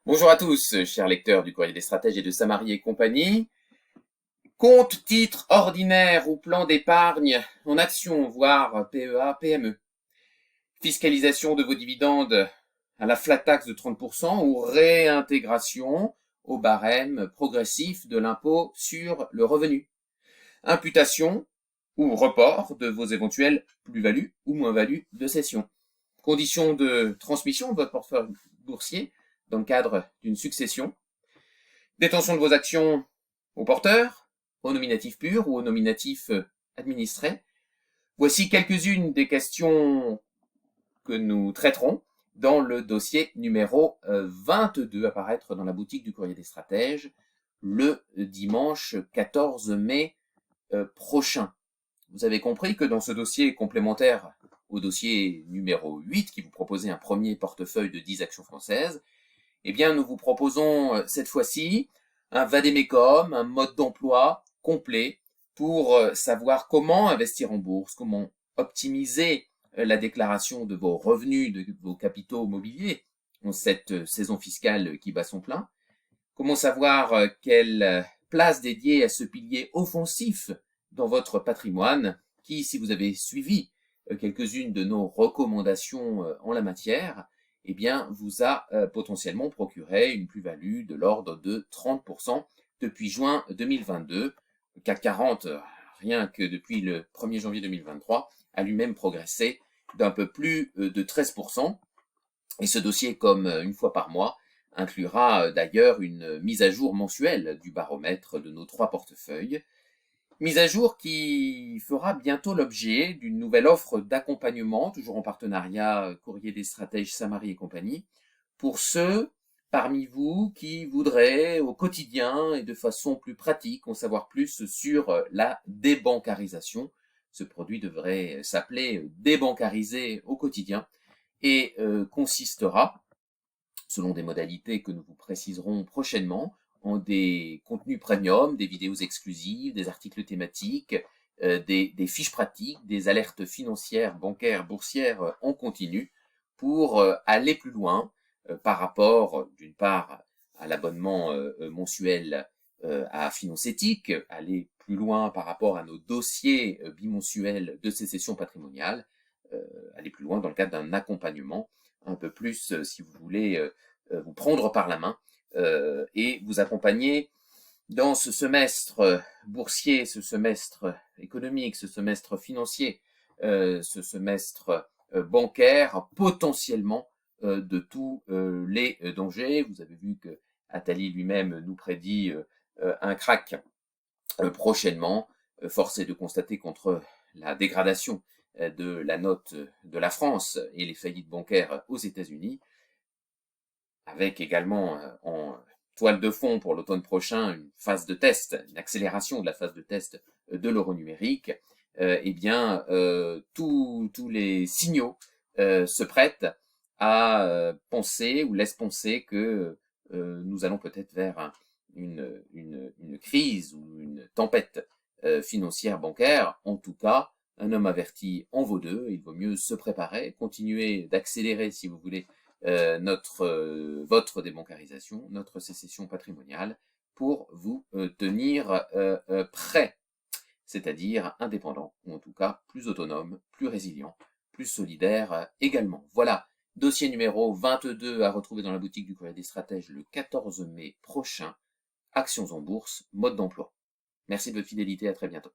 Bonjour à tous, chers lecteurs du Courrier des Stratèges et de Samarie et compagnie. Compte, titre ordinaire ou plan d'épargne en action, voire PEA, PME. Fiscalisation de vos dividendes à la flat tax de 30% ou réintégration au barème progressif de l'impôt sur le revenu. Imputation ou report de vos éventuelles plus-values ou moins-values de cession. Conditions de transmission de votre portefeuille boursier dans le cadre d'une succession. Détention de vos actions au porteur, au nominatif pur ou au nominatif administré. Voici quelques-unes des questions que nous traiterons dans le dossier numéro 22 à paraître dans la boutique du Courrier des Stratèges le dimanche 14 mai prochain. Vous avez compris que dans ce dossier complémentaire au dossier numéro 8 qui vous proposait un premier portefeuille de 10 actions françaises, eh bien, nous vous proposons cette fois-ci un vade-mecum, un mode d'emploi complet pour savoir comment investir en bourse, comment optimiser la déclaration de vos revenus, de vos capitaux mobiliers en cette saison fiscale qui bat son plein, comment savoir quelle place dédier à ce pilier offensif dans votre patrimoine qui, si vous avez suivi quelques-unes de nos recommandations en la matière, eh bien, vous a potentiellement procuré une plus-value de l'ordre de 30% depuis juin 2022. Le CAC 40, rien que depuis le 1er janvier 2023, a lui-même progressé d'un peu plus de 13%. Et ce dossier, comme une fois par mois, inclura d'ailleurs une mise à jour mensuelle du baromètre de nos 3 portefeuilles. Mise à jour qui fera bientôt l'objet d'une nouvelle offre d'accompagnement, toujours en partenariat Courrier des Stratèges, Samarie et compagnie, pour ceux parmi vous qui voudraient au quotidien et de façon plus pratique en savoir plus sur la débancarisation. Ce produit devrait s'appeler Débancariser au quotidien et consistera, selon des modalités que nous vous préciserons prochainement, en des contenus premium, des vidéos exclusives, des articles thématiques, des fiches pratiques, des alertes financières, bancaires, boursières en continu pour aller plus loin par rapport, d'une part, à l'abonnement mensuel à Finance Éthique, aller plus loin par rapport à nos dossiers bimensuels de sécession patrimoniale, aller plus loin dans le cadre d'un accompagnement un peu plus, si vous voulez, vous prendre par la main et vous accompagner dans ce semestre boursier, ce semestre économique, ce semestre financier, ce semestre bancaire, potentiellement de tous les dangers. Vous avez vu que Attali lui-même nous prédit un crack prochainement. Force est de constater qu'entre la dégradation de la note de la France et les faillites bancaires aux États-Unis, avec également en toile de fond pour l'automne prochain une phase de test, une accélération de la phase de test de l'euro numérique, eh bien, tous les signaux se prêtent à penser ou laissent penser que nous allons peut-être vers une crise ou une tempête financière bancaire. En tout cas, un homme averti en vaut deux. Il vaut mieux se préparer, continuer d'accélérer, si vous voulez, votre débancarisation, notre sécession patrimoniale, pour vous tenir prêt, c'est-à-dire indépendant, ou en tout cas plus autonome, plus résilient, plus solidaire également. Voilà, dossier numéro 22 à retrouver dans la boutique du Courrier des Stratèges le 14 mai prochain. Actions en bourse, mode d'emploi. Merci de votre fidélité, à très bientôt.